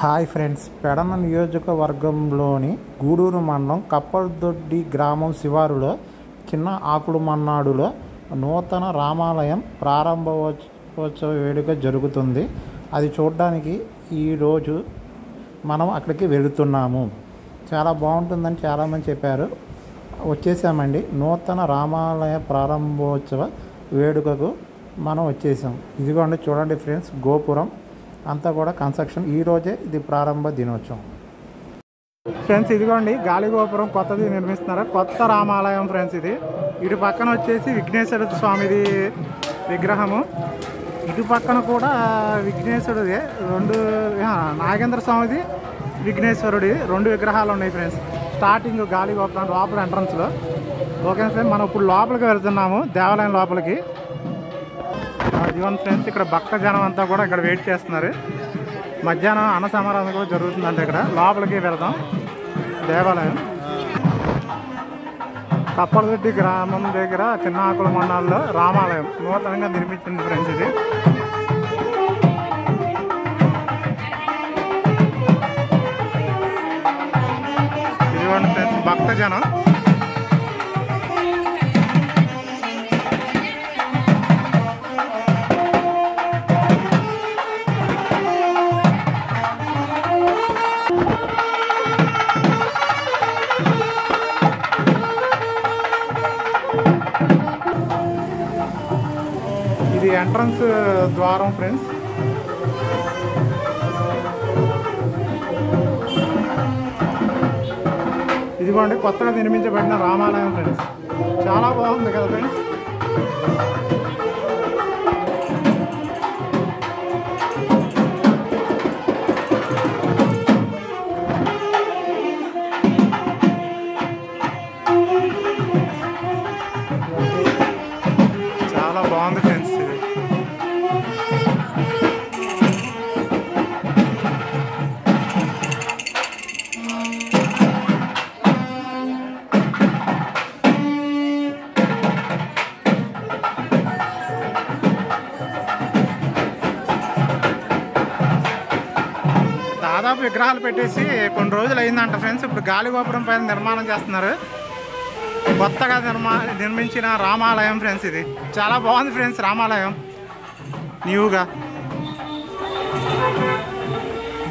Hi friends, Pedana నియోజకవర్గంలోని గూడూరు మండలం కప్పలదొడ్డి గ్రామం శివారులో చిన్న ఆకుడుమన్నాడులో నూతన రామాలయం ప్రారంభోత్సవ వేడుక జరుగుతుంది. అది చూడడానికి ఈరోజు మనం అక్కడికి వెళుతున్నాము. చాలా బాగుంటుందని చాలామంది చెప్పారు. వచ్చేసామండి. నూతన రామాలయ ప్రారంభోత్సవ వేడుకకు మనం వచ్చేసాం. ఇదిగోండి చూడండి ఫ్రెండ్స్, గోపురం అంతా కూడా కన్స్ట్రక్షన్. ఈరోజే ఇది ప్రారంభ దినోత్సవం ఫ్రెండ్స్. ఇదిగోండి గాలి గోపురం కొత్తది నిర్మిస్తున్నారు. కొత్త రామాలయం ఫ్రెండ్స్. ఇది ఇటు పక్కన వచ్చేసి విఘ్నేశ్వర స్వామిది విగ్రహము, ఇటు పక్కన కూడా విఘ్నేశ్వరుడి నాగేంద్ర స్వామిది విఘ్నేశ్వరుడి రెండు విగ్రహాలు ఉన్నాయి ఫ్రెండ్స్. స్టార్టింగ్ గాలి గోపురం లోపల ఎంట్రన్స్లో. ఓకే ఫ్రెండ్స్, మనం ఇప్పుడు లోపలికి వెళ్తున్నాము, దేవాలయం లోపలికి. ఇదిగోండి ఫ్రెండ్స్, ఇక్కడ భక్త జనం అంతా కూడా ఇక్కడ వెయిట్ చేస్తున్నారు. మధ్యాహ్నం అన్న సమారాధన కూడా జరుగుతుందంటే ఇక్కడ లోపలికి వెళ్దాం. దేవాలయం కప్పలదొడ్డి గ్రామం దగ్గర చిన్నాకుల మండలంలో రామాలయం నూతనంగా నిర్మించింది ఫ్రెండ్స్. ఇది ఇదిగోండి ఫ్రెండ్స్, భక్త జనం. ఇది ఎంట్రన్స్ ద్వారం ఫ్రెండ్స్. ఇదిగోండి కొత్తగా నిర్మించబడిన రామాలయం ఫ్రెండ్స్. చాలా బాగుంది కదా ఫ్రెండ్స్. చాలా బాగుంది ఫ్రెండ్స్. దాదాపు విగ్రహాలు పెట్టేసి కొన్ని రోజులు అయిందంట ఫ్రెండ్స్. ఇప్పుడు గాలి గోపురం పైన నిర్మాణం చేస్తున్నారు. కొత్తగా నిర్మించిన రామాలయం ఫ్రెండ్స్. ఇది చాలా బాగుంది ఫ్రెండ్స్. రామాలయం న్యూగా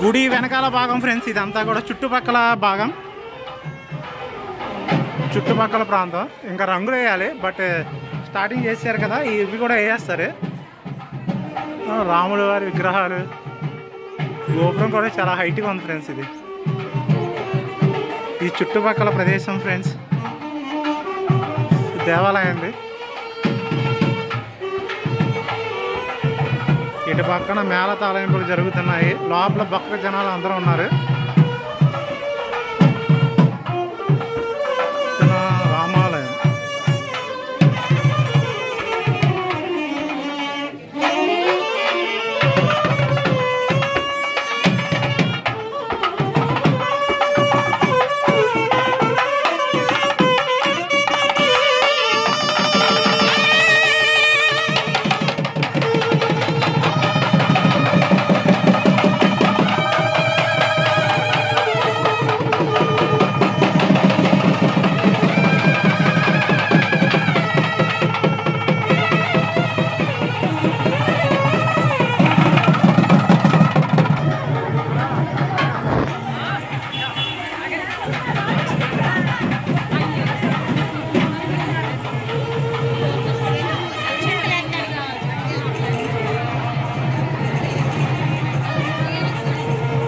గుడి వెనకాల భాగం ఫ్రెండ్స్. ఇదంతా కూడా చుట్టుపక్కల భాగం, చుట్టుపక్కల ప్రాంతం. ఇంకా రంగులు వేయాలి, బట్ స్టార్టింగ్ చేశారు కదా, ఇవి కూడా వేసేస్తారు. రాముల వారి విగ్రహాలు, గోపురం కూడా చాలా హైట్గా ఉంది ఫ్రెండ్స్. ఇది ఈ చుట్టుపక్కల ప్రదేశం ఫ్రెండ్స్. దేవాలయం. ఇటు పక్కన మేళ తాళింపులు జరుగుతున్నాయి. లోపల భక్త జనాలు అందరూ ఉన్నారు. రామాలయం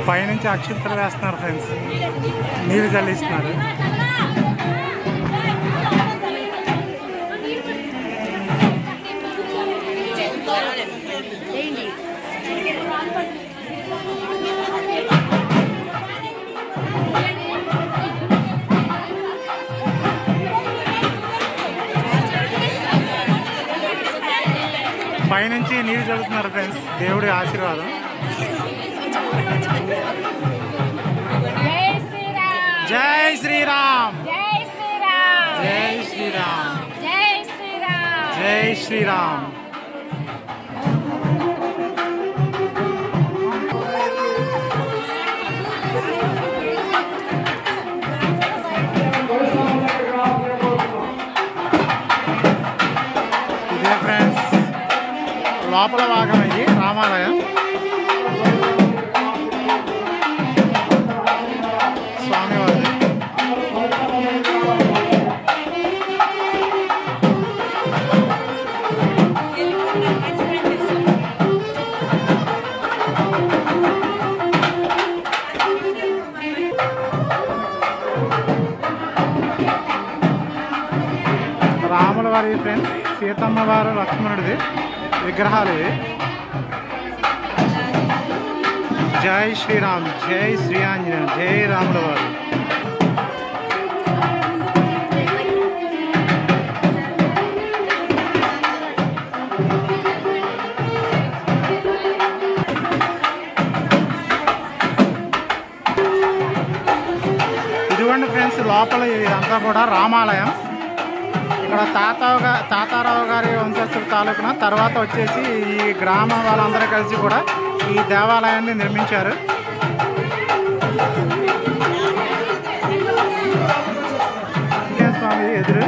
పైనుంచి అక్షింతలు వేస్తున్నారు ఫ్రెండ్స్. నీరు చల్లిస్తున్నారు. పైనుంచి నీరు చల్లుతున్నారు ఫ్రెండ్స్. దేవుడి ఆశీర్వాదం. జై శ్రీరామ్, జై శ్రీరామ్, జై శ్రీరామ్, జై శ్రీరామ్, జై శ్రీరామ్. లోపల భాగం ఇది రామాలయం. స్వామివారి రాముల వారి ఫ్రెండ్స్, సీతమ్మ వారు లక్ష్మణుడిది విగ్రహాలు ఇవి. జై శ్రీరామ్, జై శ్రీ ఆంజనేయ, జై రాముల వారు. ఇదిగోండి ఫ్రెండ్స్, లోపల ఇదంతా కూడా రామాలయం. ఇక్కడ తాతారావు గారి వంశస్థుల తాలూకున తర్వాత వచ్చేసి ఈ గ్రామం వాళ్ళందరూ కలిసి కూడా ఈ దేవాలయాన్ని నిర్మించారు. స్వామి ఎదురు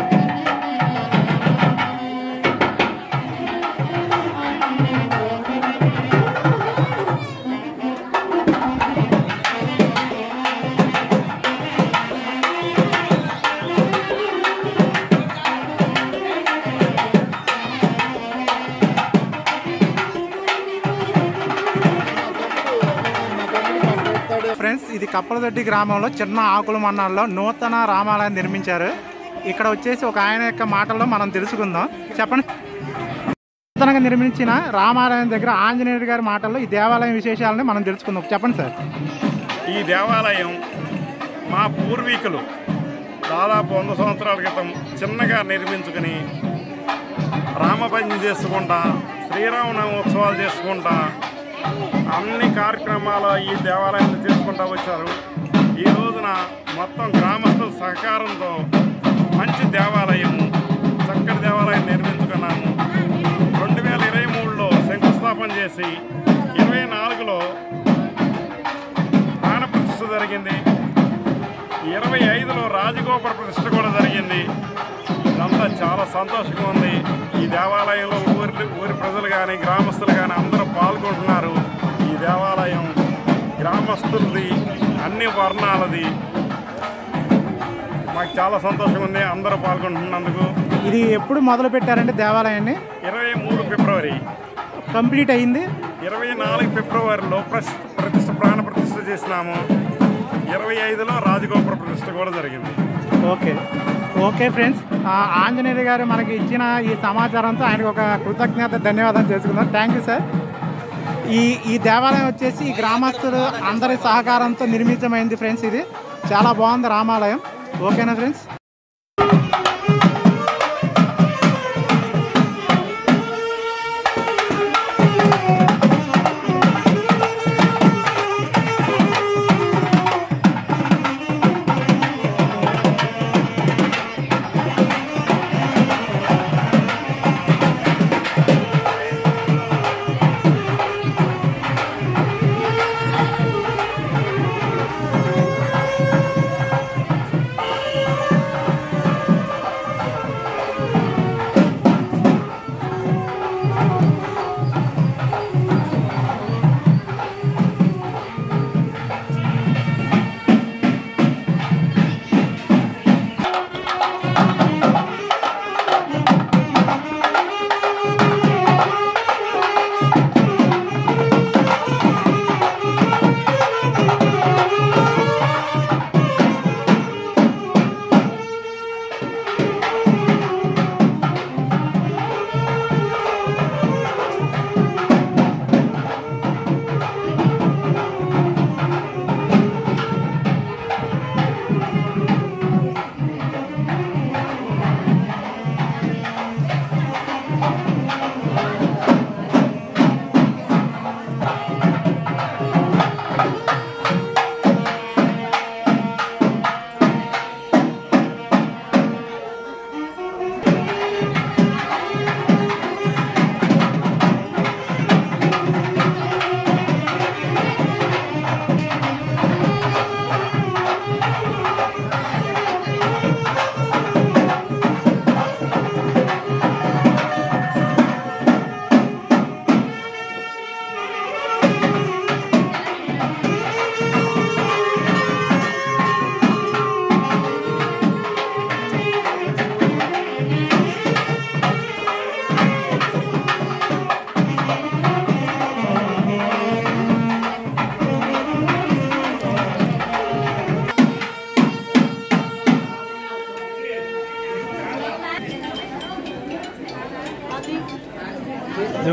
ఫ్రెండ్స్, ఇది కప్పలదొడ్డి గ్రామంలో చిన్న ఆకుల మండలంలో నూతన రామాలయం నిర్మించారు. ఇక్కడ వచ్చేసి ఒక ఆయన యొక్క మాటల్లో మనం తెలుసుకుందాం. చెప్పండి. నూతనంగా నిర్మించిన రామాలయం దగ్గర ఆంజనేయుడి గారి మాటల్లో ఈ దేవాలయం విశేషాలని మనం తెలుసుకుందాం. చెప్పండి సార్. ఈ దేవాలయం మా పూర్వీకులు దాదాపు 100 సంవత్సరాల క్రితం చిన్నగా నిర్మించుకుని రామభజన చేసుకుంటా, శ్రీరామనవమి ఉత్సవాలు చేసుకుంటా, అన్ని కార్యక్రమాలు ఈ దేవాలయాన్ని చేసుకుంటూ వచ్చారు. ఈ రోజున మొత్తం గ్రామస్తుల సహకారంతో మంచి దేవాలయము, చక్కటి దేవాలయం నిర్మించుకున్నాము. 2023లో శంకుస్థాపన చేసి 24లో ప్రాణప్రతిష్ఠ జరిగింది. 25లో రాజగోపుర ప్రతిష్ఠ కూడా జరిగింది. ఇదంతా చాలా సంతోషంగా ఉంది. ఈ దేవాలయంలో ఊరి ప్రజలు కానీ గ్రామస్తులు కానీ అందరూ పాల్గొంటున్నారు. ఈ దేవాలయం గ్రామస్తులది, అన్ని వర్ణాలది. మాకు చాలా సంతోషంగా ఉంది అందరూ పాల్గొంటున్నందుకు. ఇది ఎప్పుడు మొదలు పెట్టారంటే దేవాలయాన్ని 23 ఫిబ్రవరి కంప్లీట్ అయింది. 24 ఫిబ్రవరిలో ప్రాణ ప్రతిష్ఠ చేసినాము. 25లో రాజగోపుర ప్రతిష్ఠ కూడా జరిగింది. ఓకే ఫ్రెండ్స్, ఆంజనేయుడు గారు మనకి ఇచ్చిన ఈ సమాచారంతో ఆయనకు ఒక కృతజ్ఞత ధన్యవాదాలు చేసుకుందాం. Thank you sir. ఈ దేవాలయం వచ్చేసి ఈ గ్రామస్తులు అందరి సహకారంతో నిర్మితమైంది ఫ్రెండ్స్. ఇది చాలా బాగుంది రామాలయం. ఓకేనా ఫ్రెండ్స్.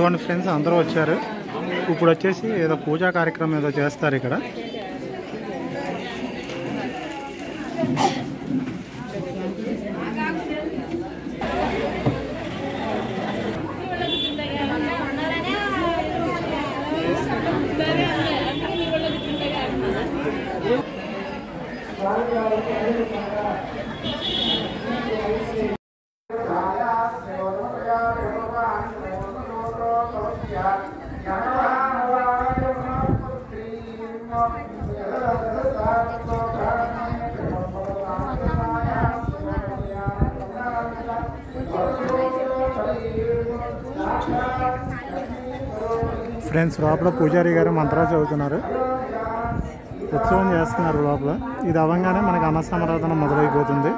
ఇదిగోండి ఫ్రెండ్స్, అందరూ వచ్చారు. ఇప్పుడు వచ్చేసి ఏదో పూజా కార్యక్రమం ఏదో చేస్తారు ఇక్కడ. ఫ్రెండ్స్, లోపల పూజారి గారు మంత్రాలు చదువుతున్నారు, ఉత్సవం చేస్తున్నారు లోపల. ఇది అవ్వగానే మనకి అన్న సమారాధన మొదలైపోతుంది.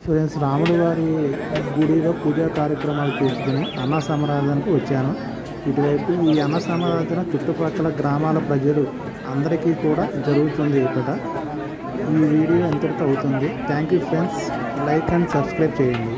ఫ్రెండ్స్, రాముడి వారి గుడిలో పూజా కార్యక్రమాలు తీసుకుని అన్న సమారాధనకు వచ్చాను. ఇటువైపు ఈ అన్న సమారాధన చుట్టుపక్కల గ్రామాల ప్రజలు అందరికీ కూడా జరుగుతుంది. ఇక్కడ ఈ వీడియో ఎంతటితో అవుతుంది. Thank you friends. Like and subscribe చేయండి.